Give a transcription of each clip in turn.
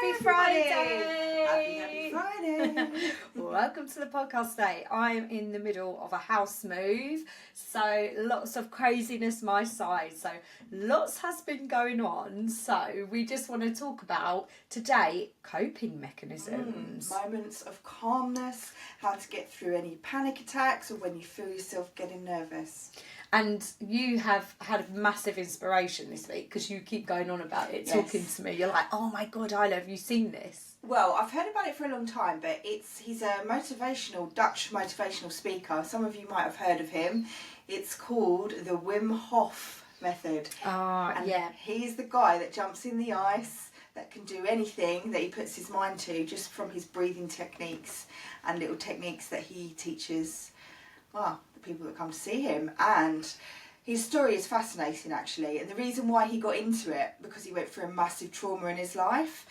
Happy Friday! Happy Friday! Welcome to the podcast today. I'm in the middle of a house move, so lots of craziness my side. So lots has been going on. So we just want to talk about today coping mechanisms. Moments of calmness, how to get through any panic attacks or when you feel yourself getting nervous. And you have had a massive inspiration this week because you keep going on about it, talking to me. You're like, oh my God, Isla, have you seen this? Well, I've heard about it for a long time, but he's a Dutch motivational speaker. Some of you might have heard of him. It's called the Wim Hof Method. Yeah. He's the guy that jumps in the ice, that can do anything that he puts his mind to just from his breathing techniques and little techniques that he teaches, the people that come to see him. And his story is fascinating, actually. And the reason why he got into it, because he went through a massive trauma in his life.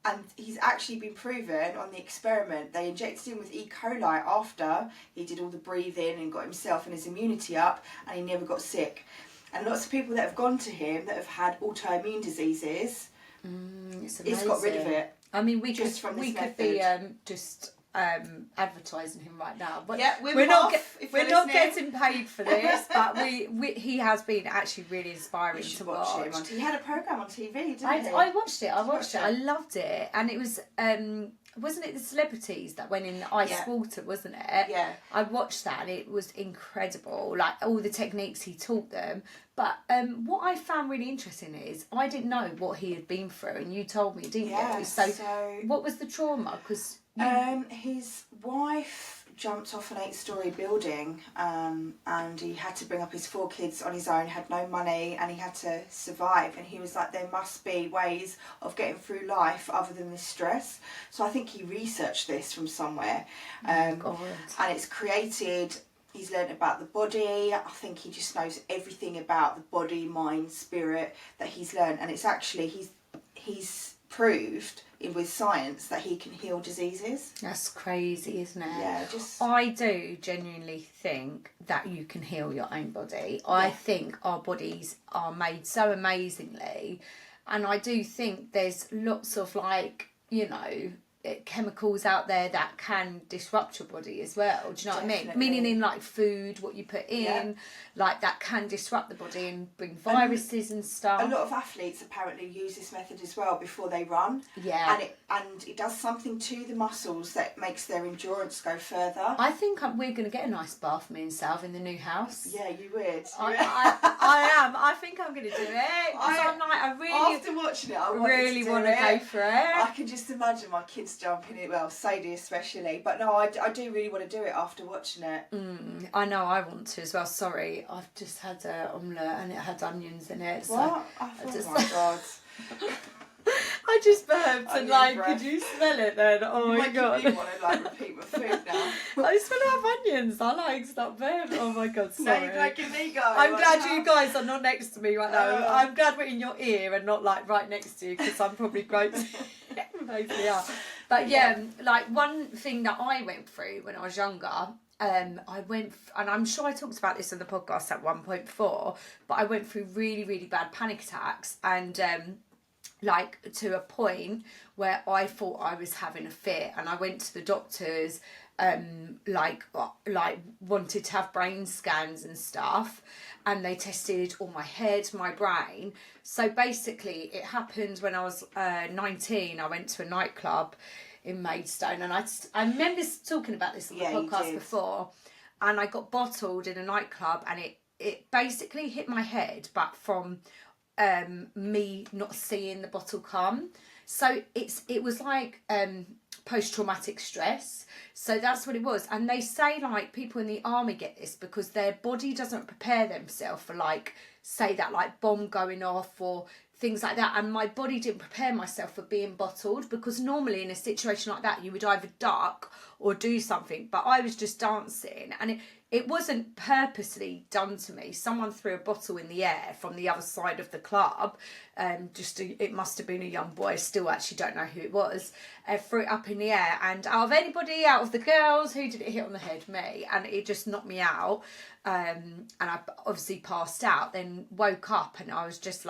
And he's actually been proven on the experiment. They injected him with E. coli after he did all the breathing and got himself and his immunity up, and he never got sick. And lots of people that have gone to him that have had autoimmune diseases, he's got rid of it. I mean, we could be advertising him right now, but we're not getting paid for this. But he has been actually really inspiring to watch. He had a program on TV, didn't he? I watched it. I loved it, and it was wasn't it the celebrities that went in the ice water, wasn't it? Yeah. I watched that and it was incredible, like all the techniques he taught them. But what I found really interesting is I didn't know what he had been through, and you told me, didn't you? So what was the trauma? Because his wife jumped off an 8-storey building, and he had to bring up his 4 kids on his own, had no money, and he had to survive. And he was like, there must be ways of getting through life other than this stress. So I think he researched this from somewhere, and it's created. He's learned about the body. I think he just knows everything about the body, mind, spirit that he's learned, and it's actually he's proved with science that he can heal diseases. That's crazy, isn't it? Yeah, I do genuinely think that you can heal your own body. I think our bodies are made so amazingly, and I do think there's lots of chemicals out there that can disrupt your body as well. Do you know what I mean? Meaning in like food, what you put in, like that can disrupt the body and bring viruses and stuff. A lot of athletes apparently use this method as well before they run. Yeah. And it does something to the muscles that makes their endurance go further. I think we're going to get a nice bath, me and Salve, in the new house. Yeah, you would. I am. I think I'm going to do it. After watching it, I really want to go for it. I can just imagine my kids jumping in it, well, Sadie especially, but no, I do really want to do it after watching it. I know I want to as well. Sorry, I've just had an omelette and it had onions in it. What? Oh my God. I just burped and could you smell it then? Oh my God. You want to repeat my food now. I just want to have onions. I stop burping. Oh my God, sorry. Now you're making me go. I'm glad you guys are not next to me right now. I'm glad we're in your ear and not right next to you, because I'm probably gross. Mostly are. But one thing that I went through when I was younger, and I'm sure I talked about this on the podcast at one point before, but I went through really, really bad panic attacks, and to a point where I thought I was having a fit, and I went to the doctors, wanted to have brain scans and stuff, and they tested all my head, my brain. So basically it happened when I was 19. I went to a nightclub in Maidstone, and I remember talking about this on the podcast before, and I got bottled in a nightclub, and it basically hit my head, but from me not seeing the bottle come. So it was like post-traumatic stress. So that's what it was. And they say people in the army get this because their body doesn't prepare themselves for say that bomb going off or things like that. And my body didn't prepare myself for being bottled, because normally in a situation like that you would either duck or do something, but I was just dancing, and it wasn't purposely done to me. Someone threw a bottle in the air from the other side of the club. It must have been a young boy. I still actually don't know who it was. Threw it up in the air, and out of the girls, who did it hit on the head? Me. And it just knocked me out. And I obviously passed out. Then woke up, and I was just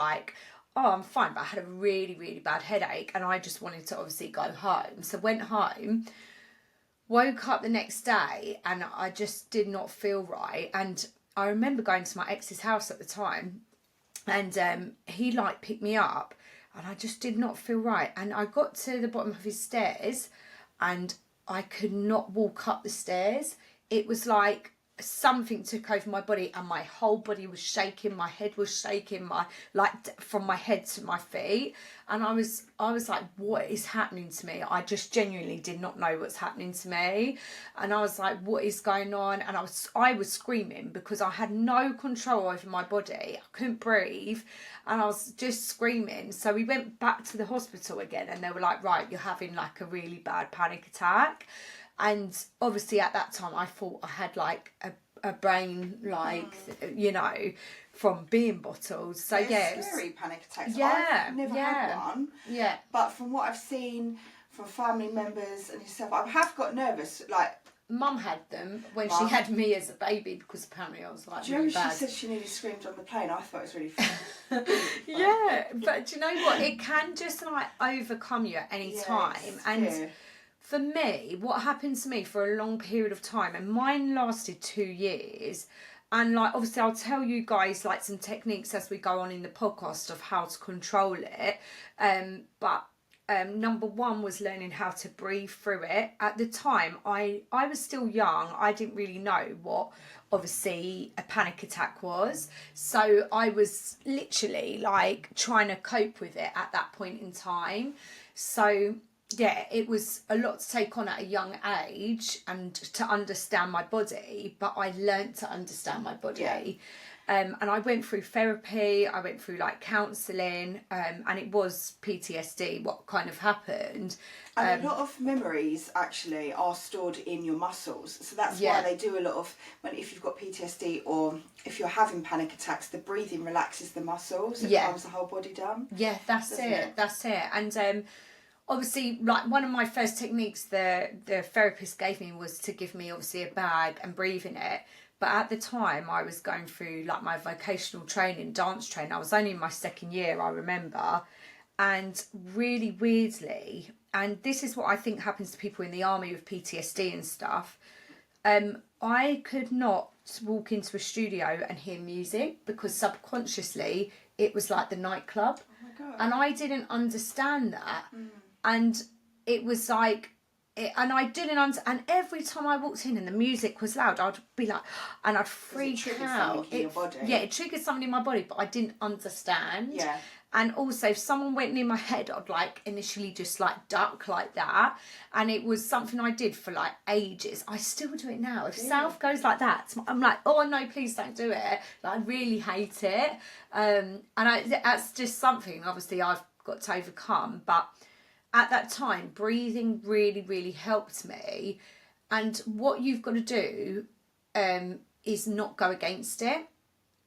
oh, I'm fine, but I had a really, really bad headache and I just wanted to obviously go home. So went home, woke up the next day and I just did not feel right. And I remember going to my ex's house at the time, and he like picked me up and I just did not feel right. And I got to the bottom of his stairs and I could not walk up the stairs. It was like something took over my body and my whole body was shaking, my head was shaking, my from my head to my feet. And I was like, what is happening to me? I just genuinely did not know what's happening to me. And I was like, what is going on? And I was screaming because I had no control over my body. I couldn't breathe and I was just screaming. So we went back to the hospital again and they were like, right, you're having like a really bad panic attack. And obviously at that time I thought I had like a brain, like, you know, from being bottled. So yeah, scary panic attacks. Yeah, I've never had one. Yeah. But from what I've seen from family members and yourself, I have got nervous. Like, Mum had them when she had me as a baby because apparently I was like, do you really know bad. she said she nearly screamed on the plane? I thought it was really fun. Yeah, but do you know what? It can just like overcome you at any time. And for me, what happened to me for a long period of time, and mine lasted 2 years. And like, obviously I'll tell you guys like some techniques as we go on in the podcast of how to control it. But number one was learning how to breathe through it. At the time, I was still young. I didn't really know what obviously a panic attack was. So I was literally like trying to cope with it at that point in time. So yeah, it was a lot to take on at a young age and to understand my body, but I learnt to understand my body. Yeah. And I went through therapy, I went through like counselling, and it was PTSD, what kind of happened. And a lot of memories actually are stored in your muscles. So that's why they do a lot of, if you've got PTSD or if you're having panic attacks, the breathing relaxes the muscles. It calms the whole body down. Yeah, that's it. That's it. And obviously, like one of my first techniques the therapist gave me was to give me obviously a bag and breathe in it. But at the time I was going through like my vocational training, dance training. I was only in my second year, I remember. And really weirdly, and this is what I think happens to people in the army with PTSD and stuff, I could not walk into a studio and hear music because subconsciously it was like the nightclub. Oh my God. And I didn't understand that. And it was like, and I didn't and every time I walked in and the music was loud, I'd be like, and I'd freak out. In your body. Yeah, it triggered something in my body, but I didn't understand. Yeah. And also, if someone went near my head, I'd like initially just like duck like that. And it was something I did for like ages. I still do it now. If South goes like that, I'm like, oh no, please don't do it. Like, I really hate it. And that's just something obviously I've got to overcome. But at that time, breathing really, really helped me. And what you've got to do is not go against it.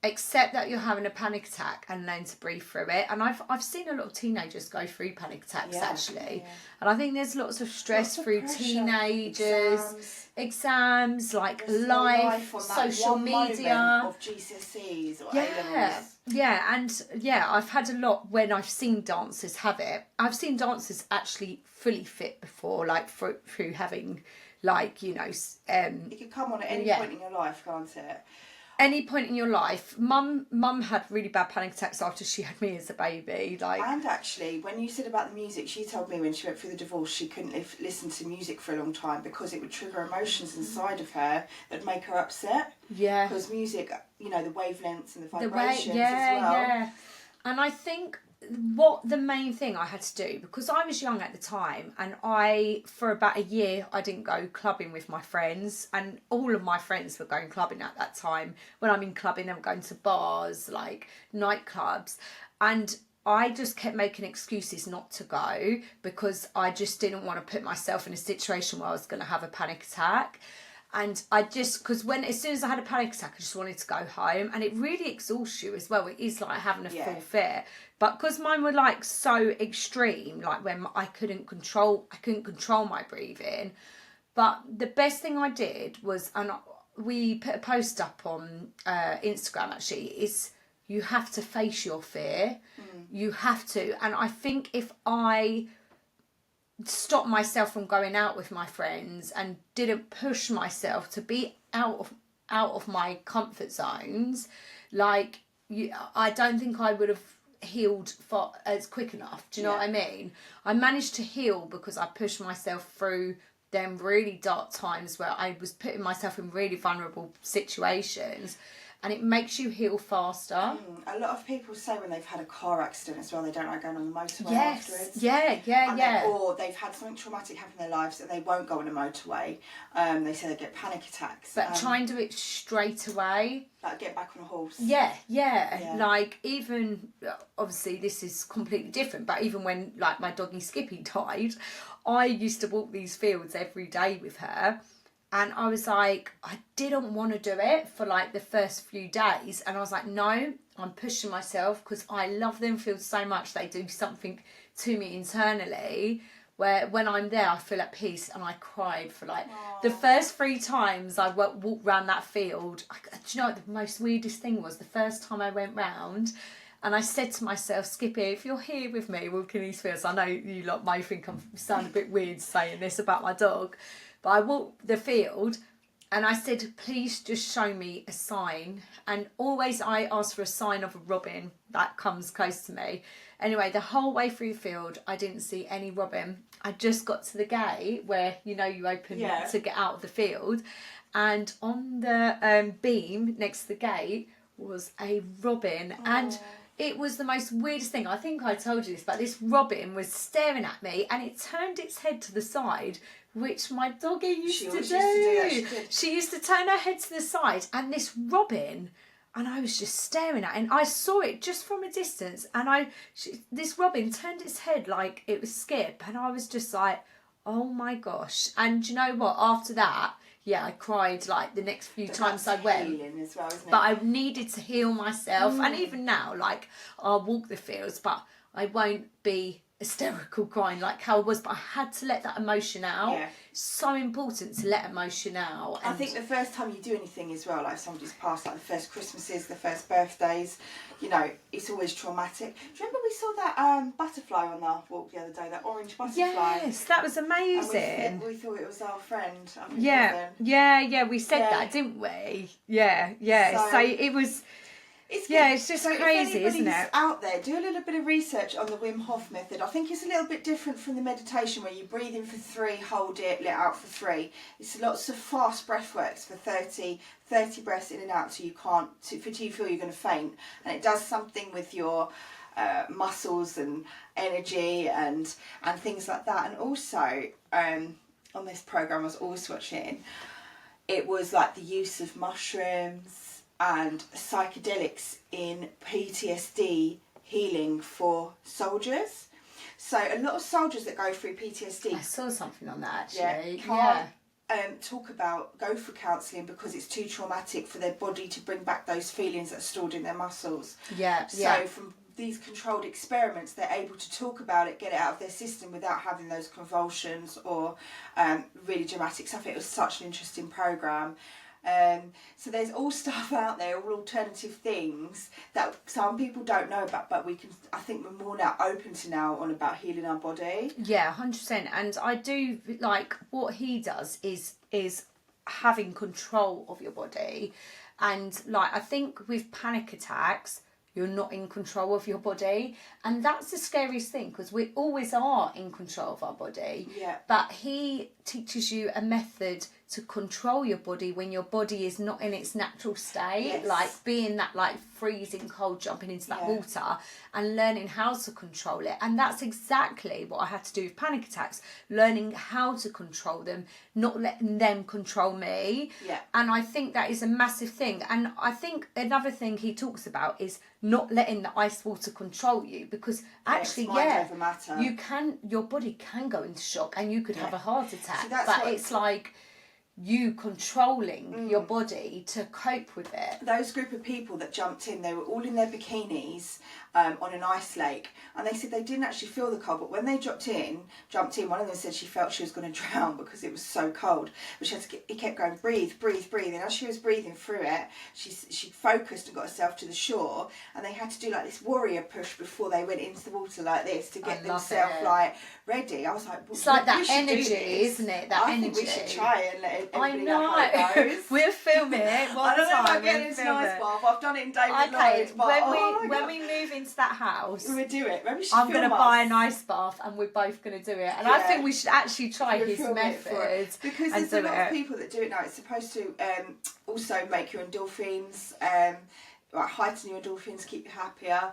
Accept that you're having a panic attack and learn to breathe through it. And I've seen a lot of teenagers go through panic attacks actually. And I think there's lots of stress through pressure, teenagers, exams like life, social media. Of GCSEs or A-levels. Yeah, and yeah, I've had a lot when I've seen dancers have it. I've seen dancers actually fully fit before, like through having like, you know. It can come on at any point in your life, can't it? Any point in your life. Mum had really bad panic attacks after she had me as a baby. And actually, when you said about the music, she told me when she went through the divorce, she couldn't listen to music for a long time because it would trigger emotions inside of her that'd make her upset. Yeah. Because music, you know, the wavelengths and the vibrations as well. Yeah. And I think what the main thing I had to do, because I was young at the time and for about a year I didn't go clubbing with my friends, and all of my friends were going clubbing at that time. When I mean clubbing, they were going to bars, like nightclubs, and I just kept making excuses not to go because I just didn't want to put myself in a situation where I was going to have a panic attack. And because as soon as I had a panic attack, I just wanted to go home, and it really exhausts you as well. It is like having a full fit, but because mine were like so extreme, like when I couldn't control my breathing. But the best thing I did was, and we put a post up on Instagram actually, is you have to face your fear. You have to. And I think if I stopped myself from going out with my friends and didn't push myself to be out of my comfort zones, like, I don't think I would have healed as quick enough. Do you know what I mean? I managed to heal because I pushed myself through them really dark times where I was putting myself in really vulnerable situations, and it makes you heal faster. A lot of people say when they've had a car accident as well, they don't like going on the motorway afterwards. Or they've had something traumatic happen in their lives and they won't go on a motorway. They say they get panic attacks. But try and do it straight away. Like get back on a horse. Yeah. Like, even, obviously this is completely different, but even when, like, my doggy Skippy died, I used to walk these fields every day with her. And I was like, I didn't want to do it for like the first few days. And I was like, no, I'm pushing myself because I love them fields so much. They do something to me internally where when I'm there, I feel at peace. And I cried for like the first 3 times I walked around that field. Do you know what the most weirdest thing was? The first time I went round, and I said to myself, Skippy, if you're here with me walking these fields, I know you lot might think I sound a bit weird saying this about my dog, but I walked the field and I said, please just show me a sign. And always I ask for a sign of a robin that comes close to me. Anyway, the whole way through the field, I didn't see any robin. I just got to the gate where, you know, you open to get out of the field. And on the beam next to the gate was a robin. And it was the most weirdest thing. I think I told you this, but this robin was staring at me and it turned its head to the side, which my doggy used to do. She used to turn her head to the side, and this robin, and I was just staring at it, and I saw it just from a distance, and this robin turned its head like it was Skip, and I was just like, oh my gosh. And you know what? After that, I cried like the next few times I went. Healing as well, isn't it? But I needed to heal myself, and even now, like, I'll walk the fields, but I won't be hysterical crying like how I was, but I had to let that emotion out. So important to let emotion out. And I think the first time you do anything as well, like somebody's passed, like the first Christmases, the first birthdays, you know, it's always traumatic. Do you remember we saw that butterfly on our walk the other day, that orange butterfly? Yes, that was amazing. And we thought it was our friend up in Devon. We said that, didn't we? So it was... It's just crazy, isn't it? Out there, do a little bit of research on the Wim Hof Method. I think it's a little bit different from the meditation where you breathe in for 3, hold it, let out for 3. It's lots of fast breath works for 30 breaths in and out till you feel you're going to faint. And it does something with your muscles and energy and things like that. And also, on this programme I was also watching, it was like the use of mushrooms and psychedelics in PTSD healing for soldiers. So a lot of soldiers that go through PTSD... I saw something on that, actually. Go for counselling because it's too traumatic for their body to bring back those feelings that are stored in their muscles. So from these controlled experiments, they're able to talk about it, get it out of their system without having those convulsions or really dramatic stuff. It was such an interesting programme. So there's all stuff out there, all alternative things that some people don't know about, but I think we're more now open to now on about healing our body. 100%. And I do like what he does is having control of your body. And like, I think with panic attacks, you're not in control of your body, and that's the scariest thing because we always are in control of our body. But he teaches you a method to control your body when your body is not in its natural state, like being that like freezing cold, jumping into that water and learning how to control it. And that's exactly what I had to do with panic attacks, learning how to control them, not letting them control me. And I think that is a massive thing. And I think another thing he talks about is not letting the ice water control you, because actually your body can go into shock and you could have a heart attack. But it's like, you controlling your body to cope with it. Those group of people that jumped in, they were all in their bikinis on an ice lake, and they said they didn't actually feel the cold, but when they jumped in, one of them said she felt she was going to drown because it was so cold. But he kept going, breathe, breathe, breathe. And as she was breathing through it, she focused and got herself to the shore, and they had to do like this warrior push before they went into the water like this to get themselves like ready. I was like, it's like that energy, isn't it? That energy. I think we should try and let everybody know how it goes. We'll film it one I don't know time. if I get into an ice bath. I've done it in David Lloyd, but when we move into that house, we would do it. Maybe I'm going to buy an ice bath, and we're both going to do it. And I think we should actually try his method, because there's a lot of people that do it now. It's supposed to also make your endorphins, like heighten your endorphins, keep you happier.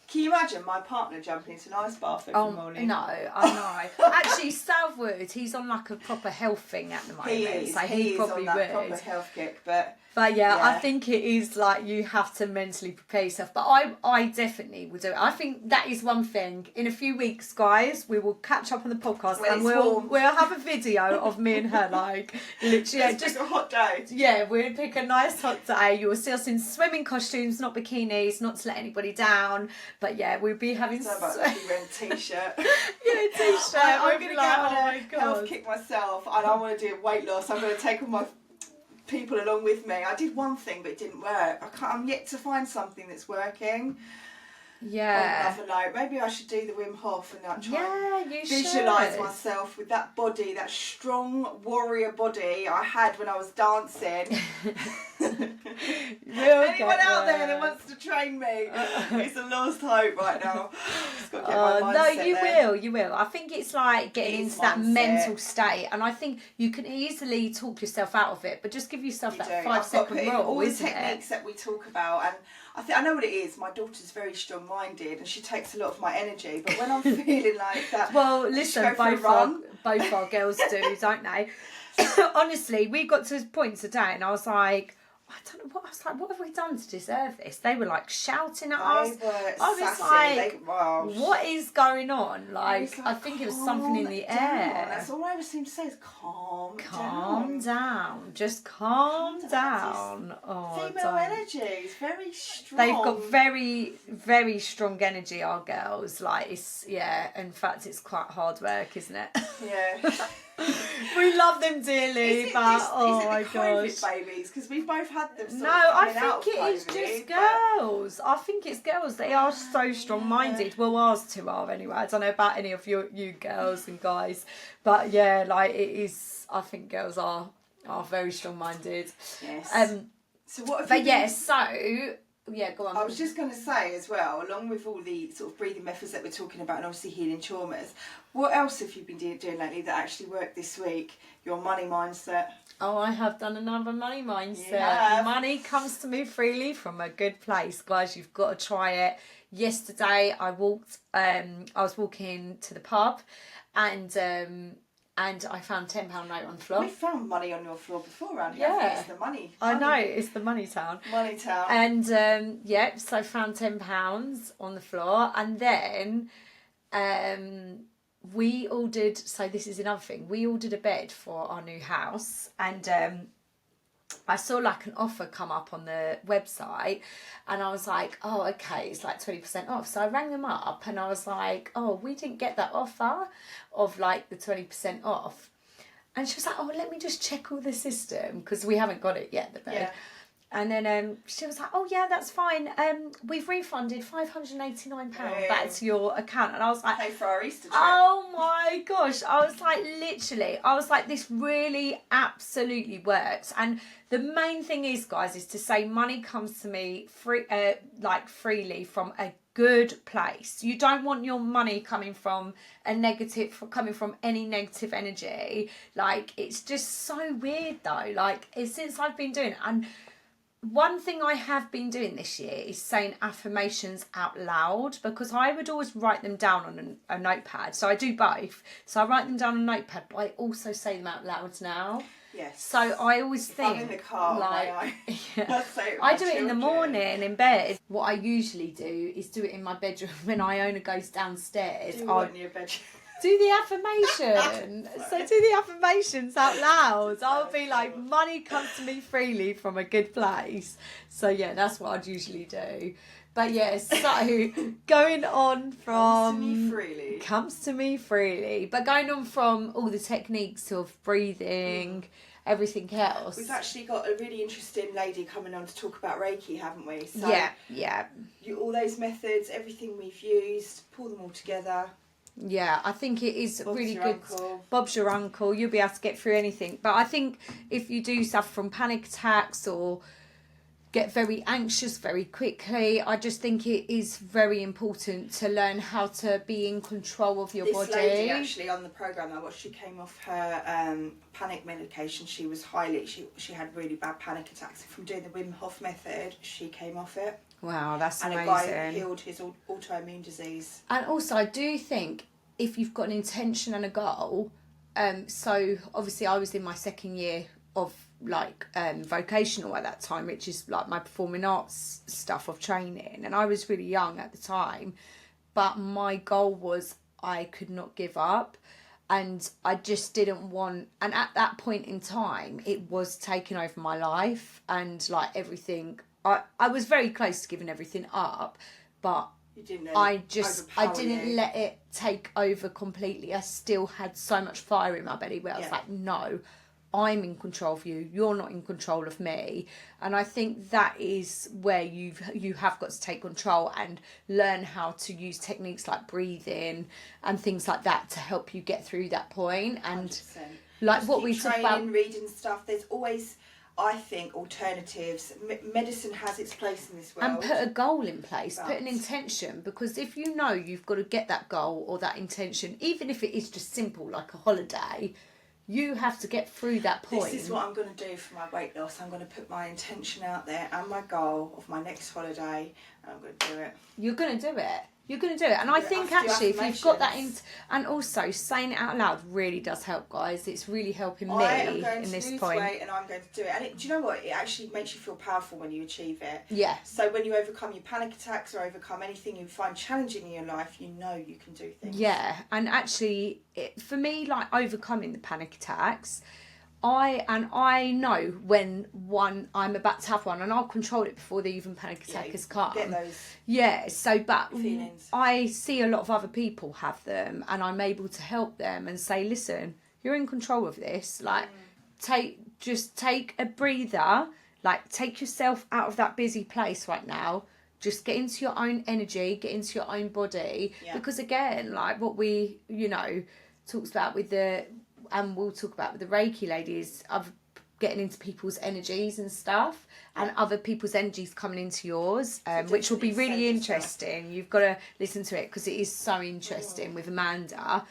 Can you imagine my partner jumping into an ice bath every morning? No, I know. Actually, Southwood, he's on like a proper health thing at the moment. He is. So he probably is on that would. proper health kick, but yeah, I think it is like you have to mentally prepare yourself. But I definitely will do it. I think that is one thing. In a few weeks, guys, we will catch up on the podcast and we'll have a video of me and her like literally just a hot day. Yeah, we'll pick a nice hot day. You will see us in swimming costumes, not bikinis, not to let anybody down. But yeah, we'll be having wearing a t-shirt. Yeah, t-shirt. I'm going to get on a health kick myself, and I want to do weight loss. I'm going to take all my people along with me. I did one thing, but it didn't work. I'm yet to find something that's working. Yeah. On another note, maybe I should do the Wim Hof and like try and visualise myself with that body, that strong warrior body I had when I was dancing. Anyone out there that wants to train me, it's a lost hope right now. Just got to get my mindset you will. I think it's like getting into that mental state, and I think you can easily talk yourself out of it, but just give yourself that 5-second rule, all the techniques that we talk about, and I know what it is. My daughter's very strong-minded, and she takes a lot of my energy. But when I'm feeling like that, well, listen, both our girls do, don't they? Honestly, we got to a point today, and I was like, I don't know what. I was like, what have we done to deserve this? They were like shouting at us. I was like, what is going on? Like, I think it was something in the air. That's all I ever seem to say is calm down. Just calm down. Female energy is very strong. They've got very, very strong energy, our girls. Like, in fact, it's quite hard work, isn't it? Yeah. We love them dearly, but my gosh, babies, because we both had them. I think it is just girls. I think it's girls. They are so strong-minded. Well, ours two are anyway. I don't know about any of you girls and guys, but yeah, like it is. I think girls are very strong-minded. Yes. So what have you yeah, go on. I was just going to say as well, along with all the sort of breathing methods that we're talking about and obviously healing traumas, what else have you been doing lately that actually worked this week? Your money mindset. Oh, I have done another money mindset. Yeah. Money comes to me freely from a good place. Guys, you've got to try it. Yesterday I was walking to the pub and I found £10 note on the floor. We found money on your floor before around here. Yeah. It's the money. I know, it's the money town. Money town. And so I found £10 on the floor, and then we ordered, so this is another thing, we ordered a bed for our new house, and I saw like an offer come up on the website, and I was like, oh, okay, it's like 20% off. So I rang them up and I was like, oh, we didn't get that offer of like the 20% off. And she was like, oh, let me just check all the system, because we haven't got it yet, the bed. Yeah. And then she was like, oh yeah, that's fine. We've refunded £589 back to your account. And I was like, pay for our Easter trip. Oh my gosh. I was like, this really absolutely works. And the main thing is, guys, is to say money comes to me freely from a good place. You don't want your money coming from coming from any negative energy. Like, it's just so weird though. Like, since I've been doing it, and one thing I have been doing this year is saying affirmations out loud, because I would always write them down on a notepad. So I do both. So I write them down on a notepad, but I also say them out loud now. Yes. So I always think, I'm in the car, like, yeah. I do it in the morning in bed. What I usually do is do it in my bedroom when Iona goes downstairs. Do what in your bedroom? Do the affirmation. So do the affirmations out loud. I'll be like, money comes to me freely from a good place. So yeah, that's what I'd usually do. But yeah, so going on from... Comes to me freely. But going on from all the techniques of breathing, everything else. We've actually got a really interesting lady coming on to talk about Reiki, haven't we? So yeah. All those methods, everything we've used, pull them all together. Yeah, I think it is Bob's really your good. uncle. Bob's your uncle. You'll be able to get through anything. But I think if you do suffer from panic attacks or get very anxious very quickly, I just think it is very important to learn how to be in control of your body. This lady actually on the programme I watched, she came off her panic medication. She was she had really bad panic attacks. From doing the Wim Hof Method, she came off it. Wow, that's amazing. And a guy healed his autoimmune disease. And also I do think if you've got an intention and a goal, so obviously I was in my second year of like vocational at that time, which is like my performing arts stuff of training, and I was really young at the time, but my goal was I could not give up, and I just didn't want, and at that point in time it was taking over my life, and like everything, I was very close to giving everything up, but I didn't let it take over completely. I still had so much fire in my belly where I was like, no, I'm in control of you. You're not in control of me. And I think that is where you have got to take control and learn how to use techniques like breathing and things like that to help you get through that point. And 100%. like just what we talk about, reading stuff. There's always, I think, alternatives. Medicine has its place in this world. and put a goal in place, put an intention, because if you know you've got to get that goal or that intention, even if it is just simple like a holiday, you have to get through that point. This is what I'm going to do for my weight loss. I'm going to put my intention out there and my goal of my next holiday, and I'm going to do it. You're going to do it. You're going to do it. And I think actually if you've got that in, and also saying it out loud really does help, guys. It's really helping me in this point. I am going to lose weight and I'm going to do it. And do you know what? It actually makes you feel powerful when you achieve it. Yeah. So when you overcome your panic attacks or overcome anything you find challenging in your life, you know you can do things. Yeah. And actually, for me, like overcoming the panic attacks, I know when I'm about to have one, and I'll control it before the even panic attack has come. Get those. Yeah, so but feelings. I see a lot of other people have them, and I'm able to help them and say, listen, you're in control of this. Like, take a breather. Like, take yourself out of that busy place right now. Just get into your own energy, get into your own body. Yeah. Because again, like what we, talks about with the. And we'll talk about with the Reiki ladies of getting into people's energies and stuff, and other people's energies coming into yours, which will be really interesting. You've got to listen to it because it is so interesting with Amanda.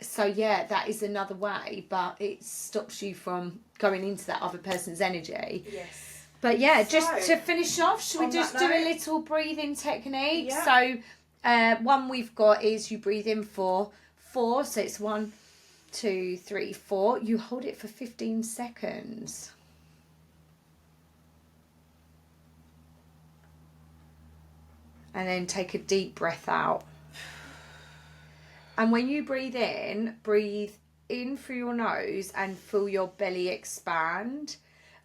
So yeah, that is another way, but it stops you from going into that other person's energy. Yes. But yeah, just to finish off, should we just do a little breathing technique? Yeah. So one we've got is you breathe in for 4, so it's 1, 2, 3, 4. You hold it for 15 seconds. And then take a deep breath out. And when you breathe in through your nose and feel your belly expand.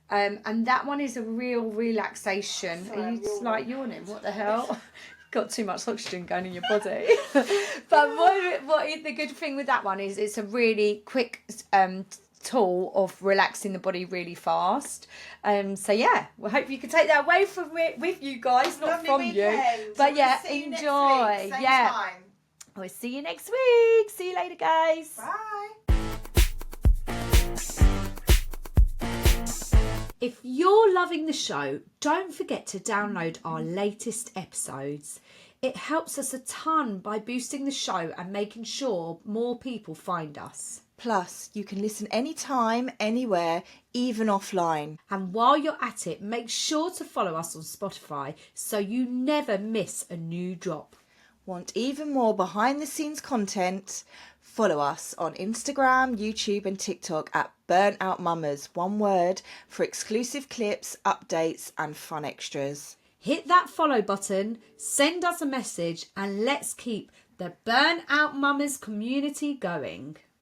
And that one is a real relaxation. Sorry, are you just like yawning? What the hell? Got too much oxygen going in your body. But what the good thing with that one is it's a really quick tool of relaxing the body really fast. So yeah, we hope you can take that away from it with you guys, not Lovely from weekend. you. But yeah, enjoy. Same yeah. time. We'll see you next week. See you later, guys. Bye. If you're loving the show, don't forget to download our latest episodes. It helps us a ton by boosting the show and making sure more people find us. Plus, you can listen anytime, anywhere, even offline. And while you're at it, make sure to follow us on Spotify so you never miss a new drop. Want even more behind the scenes content? Follow us on Instagram, YouTube and TikTok at Burnt Out Mummas, one word, for exclusive clips, updates and fun extras. Hit that follow button, send us a message and let's keep the Burnout Mummas community going.